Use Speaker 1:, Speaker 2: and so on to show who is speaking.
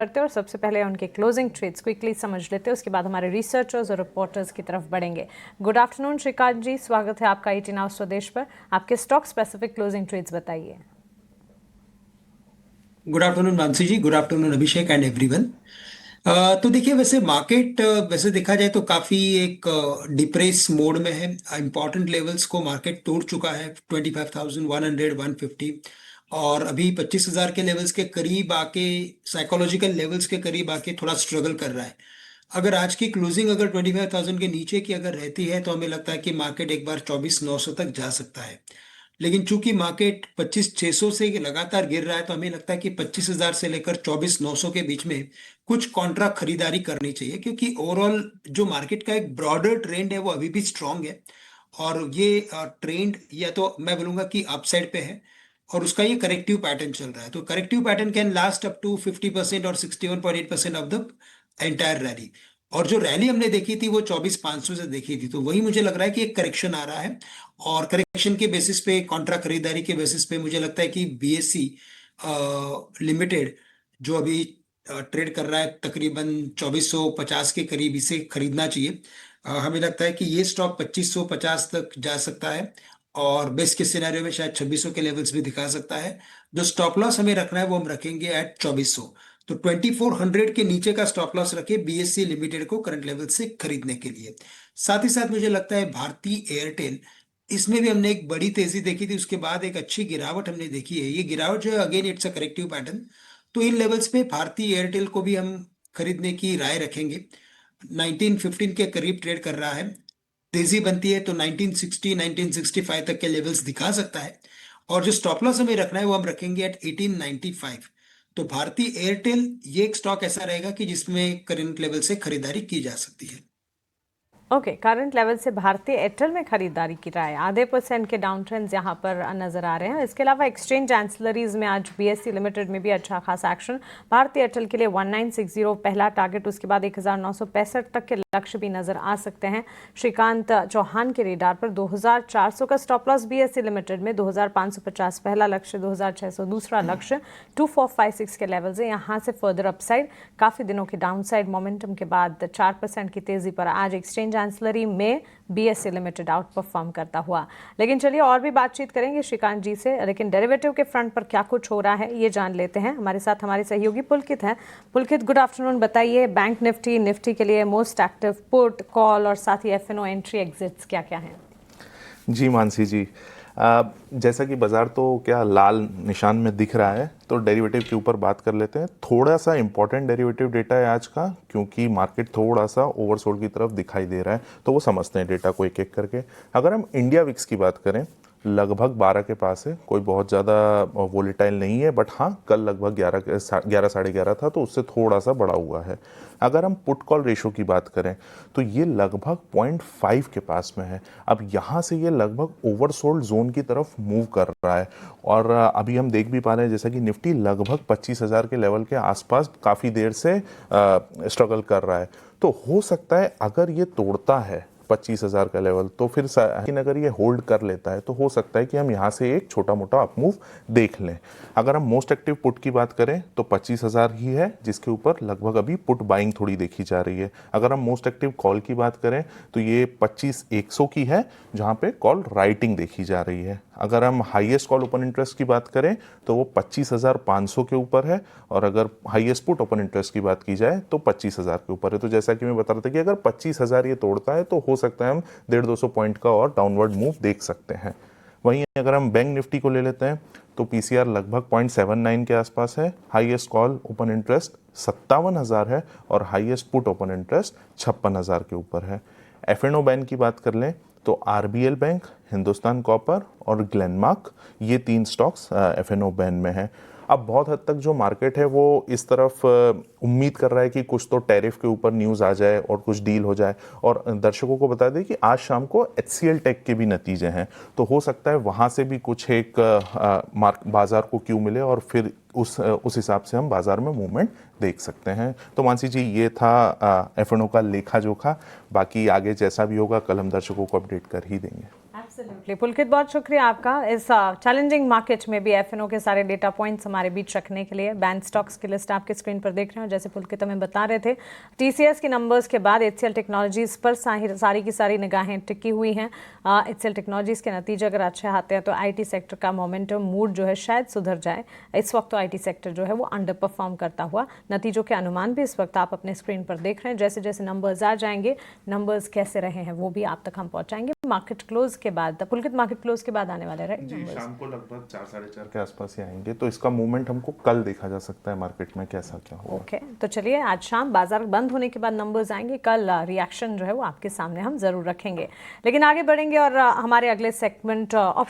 Speaker 1: करते हैं और सबसे पहले उनके क्लोजिंग ट्रेड्स क्विकली समझ लेते हैं, उसके बाद हमारे रिसर्चर्स और रिपोर्टर्स की तरफ बढ़ेंगे। गुड आफ्टरनून श्रीकांत जी, स्वागत है आपका ईटी नाउ स्वदेश पर। आपके स्टॉक स्पेसिफिक क्लोजिंग ट्रेड्स बताइए।
Speaker 2: Good afternoon Mansi ji, good afternoon Abhishek and everyone. तो देखिए, वैसे मार्केट वैसे देखा जाए तो काफ़ी एक डिप्रेस मोड में है। इंपॉर्टेंट लेवल्स को मार्केट तोड़ चुका है, 25,100 150, और अभी 25,000 के लेवल्स के करीब आके, साइकोलॉजिकल लेवल्स के करीब आके थोड़ा स्ट्रगल कर रहा है। अगर आज की क्लोजिंग अगर 25,000 के नीचे की अगर रहती है तो हमें लगता है कि मार्केट एक बार 24,900 तक जा सकता है। लेकिन चूंकि मार्केट 25,600 से लगातार गिर रहा है तो हमें लगता है कि 25,000 से लेकर 24,900 के बीच में कुछ कॉन्ट्रा खरीदारी करनी चाहिए, क्योंकि ओवरऑल जो मार्केट का एक ब्रॉडर ट्रेंड है वो अभी भी स्ट्रांग है। और ये ट्रेंड या तो मैं बोलूंगा कि अपसाइड पे है, और उसका ये करेक्टिव पैटर्न चल रहा है। तो corrective pattern can last up to 50% और 61.8% ऑफ द एंटायर रैली। और जो रैली हमने देखी थी वो 24,500 से देखी थी, तो वही मुझे लग रहा है कि एक करेक्शन आ रहा है। और करेक्शन के बेसिस पे, कॉन्ट्रा खरीदारी के बेसिस पे मुझे लगता है कि बीएससी लिमिटेड जो अभी ट्रेड कर रहा है तकरीबन 2450 के करीब, इसे खरीदना चाहिए। हमें लगता है कि ये स्टॉक 2550 तक जा सकता है, और बेस्ट के सिनेरियो में शायद 2600 के लेवल्स भी दिखा सकता है। जो स्टॉप लॉस हमें रखना है वो हम रखेंगे एट 2400। तो 2400 के नीचे का स्टॉप लॉस रखे बीएससी लिमिटेड को करंट लेवल से खरीदने के लिए। साथ ही साथ मुझे लगता है भारती एयरटेल, इसमें भी हमने एक बड़ी तेजी देखी थी, उसके बाद एक अच्छी गिरावट हमने देखी है। ये गिरावट जो है again it's a corrective pattern. तो इन लेवल्स पे भारतीय एयरटेल को भी हम खरीदने की राय रखेंगे। 1915 के करीब ट्रेड कर रहा है। तेजी बनती है तो 1960 1965 तक के लेवल्स दिखा सकता है। और जो स्टॉप लॉस हमें रखना है वो हम रखेंगे एट 1895। तो भारतीय एयरटेल ये एक स्टॉक ऐसा रहेगा कि जिसमें करंट लेवल से खरीदारी की जा सकती है।
Speaker 1: ओके, करंट लेवल से भारतीय एयरटेल में खरीदारी की राय, आधे % के डाउन ट्रेंड्स यहाँ पर नजर आ रहे हैं। इसके अलावा एक्सचेंज एंसिलरीज में आज बीएससी लिमिटेड में भी अच्छा खासा एक्शन। भारतीय एयरटेल के लिए 1960 पहला टारगेट, उसके बाद 1965 तक के लक्ष्य भी नजर आ सकते हैं। श्रीकांत चौहान के रेडार पर 2400 का स्टॉप लॉस बीएससी लिमिटेड में, 2550 पहला लक्ष्य, 2600 दूसरा लक्ष्य, 2456 के लेवल से यहाँ से फर्दर अपसाइड। काफी दिनों के डाउनसाइड मोमेंटम के बाद 4% की तेजी पर आज एक्सचेंज एंसिलरी में बीएससी लिमिटेड आउट परफॉर्म करता हुआ। लेकिन चलिए और भी बातचीत करेंगे श्रीकांत जी से, लेकिन डेरिवेटिव के फ्रंट पर क्या कुछ हो रहा है ये जान लेते हैं। हमारे साथ हमारे सहयोगी पुलकित हैं। पुलकित, गुड आफ्टरनून, बताइए बैंक निफ्टी के लिए मोस्ट एक्टिव पुट कॉल और साथ ही एफएनओ एंट्री एग्जिट्स क्या क्या हैं?
Speaker 3: जी मानसी जी, जैसा कि बाजार तो क्या लाल निशान में दिख रहा है, तो डेरिवेटिव के ऊपर बात कर लेते हैं। थोड़ा सा इंपॉर्टेंट डेरिवेटिव डेटा है आज का, क्योंकि मार्केट थोड़ा सा ओवरसोल्ड की तरफ दिखाई दे रहा है, तो वो समझते हैं डेटा को एक एक करके। अगर हम इंडिया विक्स की बात करें, लगभग 12 के पास है, कोई बहुत ज़्यादा वोलेटाइल नहीं है, बट हाँ कल लगभग 11 साढ़े 11 था, तो उससे थोड़ा सा बढ़ा हुआ है। अगर हम पुट कॉल रेशो की बात करें तो ये लगभग 0.5 के पास में है। अब यहाँ से ये लगभग ओवरसोल्ड जोन की तरफ मूव कर रहा है, और अभी हम देख भी पा रहे हैं जैसा कि निफ्टी लगभग 25,000 के लेवल के आसपास काफ़ी देर से स्ट्रगल कर रहा है। तो हो सकता है अगर ये तोड़ता है 25,000 का लेवल, तो फिर लेकिन अगर ये होल्ड कर लेता है तो हो सकता है कि हम यहाँ से एक छोटा मोटा अपमूव देख लें। अगर हम मोस्ट एक्टिव पुट की बात करें तो 25,000 ही है, जिसके ऊपर लगभग अभी पुट बाइंग थोड़ी देखी जा रही है। अगर हम मोस्ट एक्टिव कॉल की बात करें तो ये 25,100 की है, जहाँ पे कॉल राइटिंग देखी जा रही है। अगर हम हाईएस्ट कॉल ओपन इंटरेस्ट की बात करें तो वो 25,500 के ऊपर है, और अगर हाईएस्ट पुट ओपन इंटरेस्ट की बात की जाए तो 25,000 के ऊपर है। तो जैसा कि मैं बता रहा था कि अगर 25,000 ये तोड़ता है तो हो सकता है हम 150-200 पॉइंट का और डाउनवर्ड मूव देख सकते हैं। वहीं अगर हम बैंक निफ्टी को ले लेते हैं तो पीसीआर लगभग 0.79 के आसपास है, हाईएस्ट कॉल ओपन इंटरेस्ट 57,000 है, और हाईएस्ट पुट ओपन इंटरेस्ट 56,000 के ऊपर है। एफएनओ बैंक की बात कर लें तो आरबीएल बैंक, हिंदुस्तान कॉपर और ग्लेनमार्क, ये 3 स्टॉक्स एफएनओ बैंक में हैं। अब बहुत हद तक जो मार्केट है वो इस तरफ उम्मीद कर रहा है कि कुछ तो टैरिफ के ऊपर न्यूज़ आ जाए और कुछ डील हो जाए। और दर्शकों को बता दें कि आज शाम को एचसीएल टेक के भी नतीजे हैं, तो हो सकता है वहाँ से भी कुछ एक बाजार को क्यों मिले, और फिर उस हिसाब से हम बाजार में मूवमेंट देख सकते हैं। तो मानसी जी, ये था एफएनओ का लेखा जोखा। बाकी आगे जैसा भी होगा कल हम दर्शकों को अपडेट कर ही देंगे।
Speaker 1: एब्सोल्युटली पुलकित, बहुत शुक्रिया आपका इस चैलेंजिंग मार्केट में भी एफएनओ के सारे डेटा पॉइंट्स हमारे बीच रखने के लिए। बैंक स्टॉक्स की लिस्ट आपके स्क्रीन पर देख रहे हो। जैसे पुलकित हमें बता रहे थे, टीसीएस के नंबर्स के बाद एचसीएल टेक्नोलॉजीज पर सारी की सारी निगाहें टिकी हुई हैं। एचसीएल टेक्नोलॉजीज के नतीजे अगर अच्छे आते हैं तो आईटी सेक्टर का मोमेंटम मूड जो है शायद सुधर जाए। इस वक्त तो आईटी सेक्टर जो है वो अंडर परफॉर्म करता हुआ, नतीजों के अनुमान भी इस वक्त आप अपने स्क्रीन पर देख रहे हैं। जैसे जैसे नंबर्स आ जाएंगे, नंबर्स कैसे रहे हैं वो भी आप तक हम पहुंचाएंगे मार्केट क्लोज के बाद। पुलकित, मार्केट क्लोज के बाद आने वाले राइट
Speaker 3: जी,
Speaker 1: नंबर्स?
Speaker 3: शाम को लगभग 4 साढ़े 4 के आसपास ही आएंगे, तो इसका मूवमेंट हमको कल देखा जा सकता है मार्केट में कैसा क्या होगा।
Speaker 1: ओके, तो चलिए आज शाम बाजार बंद होने के बाद नंबर्स आएंगे, कल रिएक्शन जो है वो आपके सामने हम जरूर रखेंगे। लेकिन आगे बढ़ेंगे और हमारे अगले सेगमेंट ऑप्शन